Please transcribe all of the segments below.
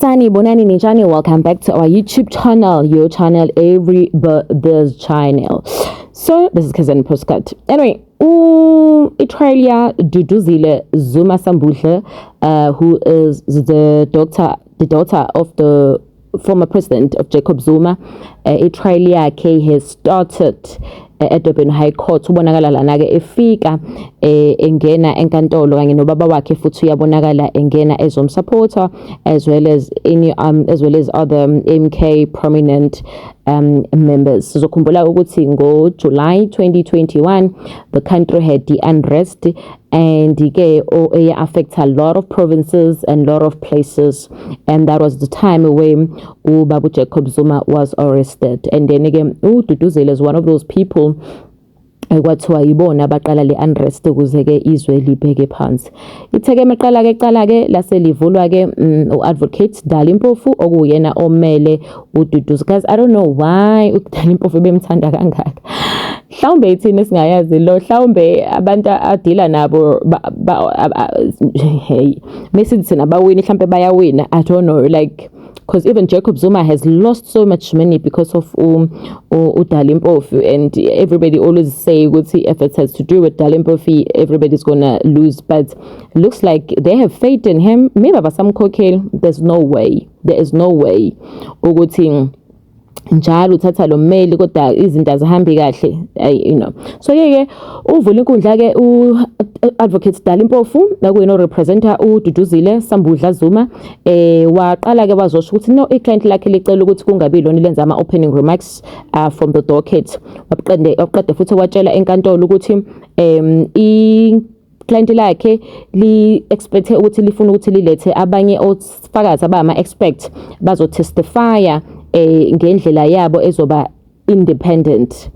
Sanibonani Nijani, welcome back to our YouTube channel, your channel, everybody's channel. So this is Kazan Postcard. Anyway, Itralia Duduzile Zuma Sambudle, who is the daughter of the former president of Jacob Zuma. Itralia K has started at Durban High Court ubonakala lana ke efika engena enkantolo kanye nobaba wakhe futhi uyabonakala engena as supporter as well as other MK prominent members. Sizokhumbula ukuthi ngo July 2021 the country had the unrest and it affected a lot of provinces and a lot of places, and that was the time when Babu Jacob Zuma was arrested. And then again, Duduzile is one of those people kwathiwa yibona baqala le unrest ukuze ke izwe libheke phansi. Itheke maqala ke lase livulwa ke uadvocate Dalimpofu okuyena omele uDuduzile, because I don't know why uDalimpofu bemthanda kangaka. Mhlawumbe ithini singayazi lo, mhlawumbe abantu adila nabo hey message nabawini mhlawumbe bayawina, I don't know, like, because even Jacob Zuma has lost so much money because of Dalimpofu, and everybody always say if it has to do with Dalimpofu, everybody's gonna lose, but looks like they have faith in him. Maybe some cocaine. There is no way ukuthi njalo uthatha lo mail kodwa izinto azihambi kahle, so ke uvula inkundla ke advocate Dalimpofu nakuyena representer uDuduzile Sambudla Zuma waqala ke wazosho ukuthi no, iclient lakhe licela ukuthi kungabi lona lenza ama opening remarks from the docket. Waqede futhi watshela enkantolo ukuthi client lakhe li expect ukuthi lifuna ukuthi lilethe abanye ofakazi abama expect bazo testify ngendlela yabo ezoba independent.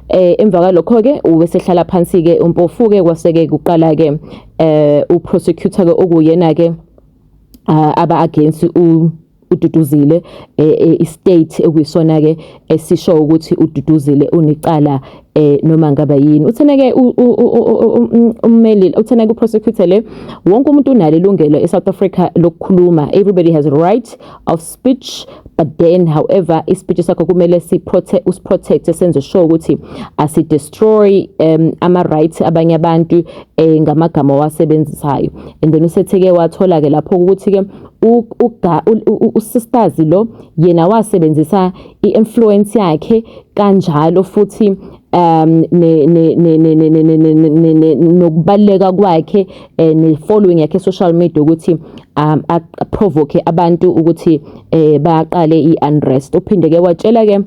Emva kwalokho ke ubesehlala phansi ke uMpofu ke kwaseke kuqala ke uprosecutor ke okuyena ke aba against uDuduzile istate ekuyisona ke esisho ukuthi uDuduzile unicala noma ngaba yini. Uthena ke ummeli uthena ku prosecutor le wonke umuntu unalo ilungelo eSouth Africa lokukhuluma. Everybody has a right of speech, but then however ispeech sakho kumele usiprotect senze sure ukuthi asi destroy ama rights abanye abantu ngamagama wasebenzisayo. And then usetheke wathola ke lapho ukuthi ke usisters lo yena wasebenzisa iinfluence yakhe kanjalo futhi nokubaleka kwakhe ne-following yakhe social media ukuthi provoke abantu ukuthi baqale i-unrest. Uphinde ke watshela ke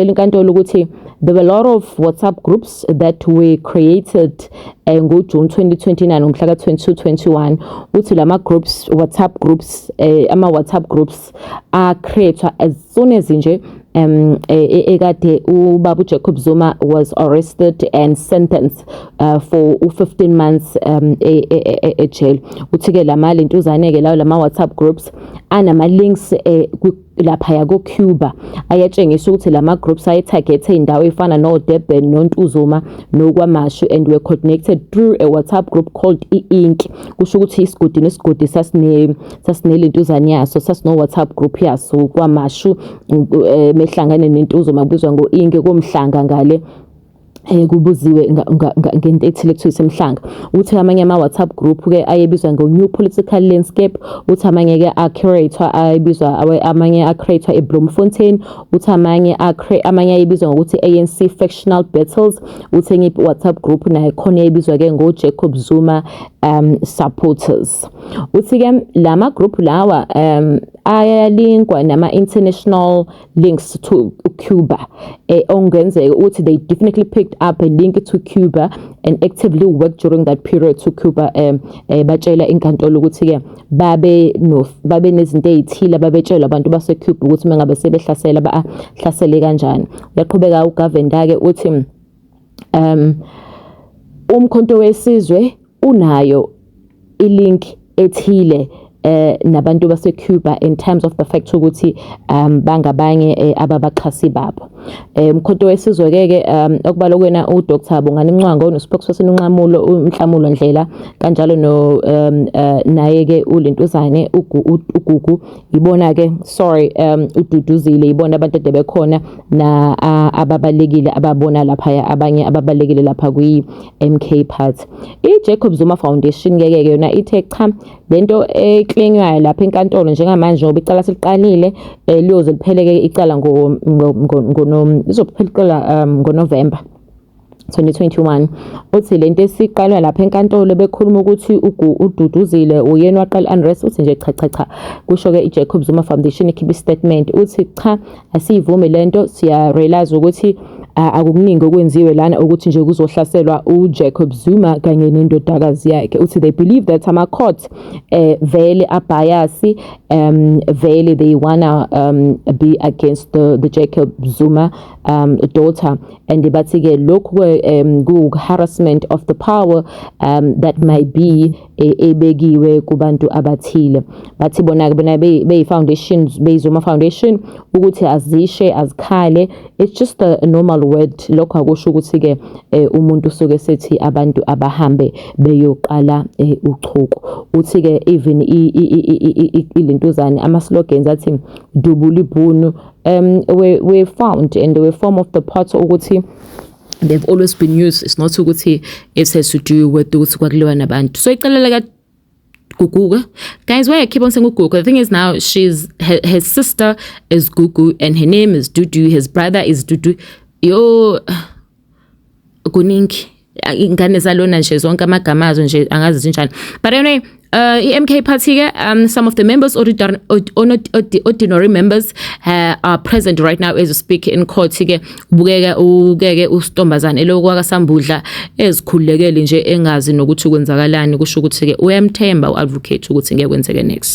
inkantolo ukuthi there were a lot of WhatsApp groups that were created June 2029 ngomhla ka-22-21 uthi lama groups WhatsApp groups are created as soon as nje ekade uBabu Jacob Zuma was arrested and sentenced for 15 months jail. Uthi ke lama lentuzane ke lawo lama WhatsApp groups anama links lapha ya ku Cuba ayatshengisa ukuthi lama groups ayetarget indawo efana no Durban noNtuzuma nokwaMashu, and were connected through a WhatsApp group called iInk. Kusho ukuthi isigodi nesigodi sasinelentuzane yaso sasino WhatsApp group yaso kwaMashu mehlangane neNtuzuma kubizwa ngoInk komhlanga ngale kubuziwe ngento ethile kuthiwa isemhlanga. Uthi amanye ama WhatsApp group ke ayebizwa ngo New Political Landscape, uthi amanye ke accurator ayebizwa amanye accurator eBloemfontein, uthi amanye ayebizwa ngokuthi ANC Factional Battles, uthi ngi WhatsApp group nayo khona ayebizwa ke ngo Jacob Zuma supporters. Uthi ke lama group lawa ayalinkwa nama international links to Cuba. Ongenzeka ukuthi they definitely picked up a link to Cuba and actively worked during that period to Cuba. Batshela inkantolo ukuthi ke babe nezinto ezithile babetshela abantu base Cuba ukuthi mangabe sebehlasela bahlasele kanjani. Uyaqhubeka uGavenda ke uthi umkhonto wesizwe unayo ilink ethile nabantu base Cuba in terms of the fact ukuthi bangabanye ababaxhasi babo. Umkhonto wesizwe ke okubalwa kwena uDr Bongani Mncwango no spokesperson uNhlamulo Ndlela kanjalo no naye ke uLentuzane uGugu ibona ke uDuduzile ibona abantu ade bekhona na ababalekile ababona lapha abanye ababalekile lapha kwi MK Party. iJacob Zuma Foundation ke yona ithe cha lento eklinywayo lapha enkantolo njengamanje ngoba icala seliqalile liyoze lipheleke icala ngoNovember 2021 uthi lento esiqalwa lapha enkantolo bekhuluma ukuthi uDuduzile uyena waqala unrest uthi nje cha kusho ke iJacob Zuma Foundation ikhipha statement uthi cha asivume lento siya realize ukuthi akukuningi okwenziwe lana ukuthi nje kuzohlaselwa uJacob Zuma kanye nendodakazi yakhe uthi they believe that ama court vele abiasi vele they wanna be against the Jacob Zuma daughter and bathi ke lokhu ku harassment of the power that might be ebekiwe kubantu abathile bathi bona be foundations Zuma Foundation ukuthi azishe azikhale it's just a normal word lokho akusho ukuthi ke umuntu usuke sethi abantu abahambe beyoqala uchuku uthi ke even ilentuzane ama slogans athi dubula ibhunu we found and the form of the part ukuthi they've always been used. It's not ukuthi it has to do with ukuthi kwakuliwa nabantu. So iqalela ka Gugu. Guys, why I keep on saying Gugu? The thing is now her sister is Gugu and her name is Dudu. His brother is Dudu. Yo kuningi ingane zalona nje zonke amagama azo nje angazi zinjani. But anyway, MK Party, some of the members, ordinary members, are present right now as we speak in court. Ubukeke uStombazane elokwaka Sambudla ezikhulekele nje engazi nokuthi kwenzakalani kusho ukuthi ke uyamthemba uadvocate ukuthi ngeke kwenzeke next.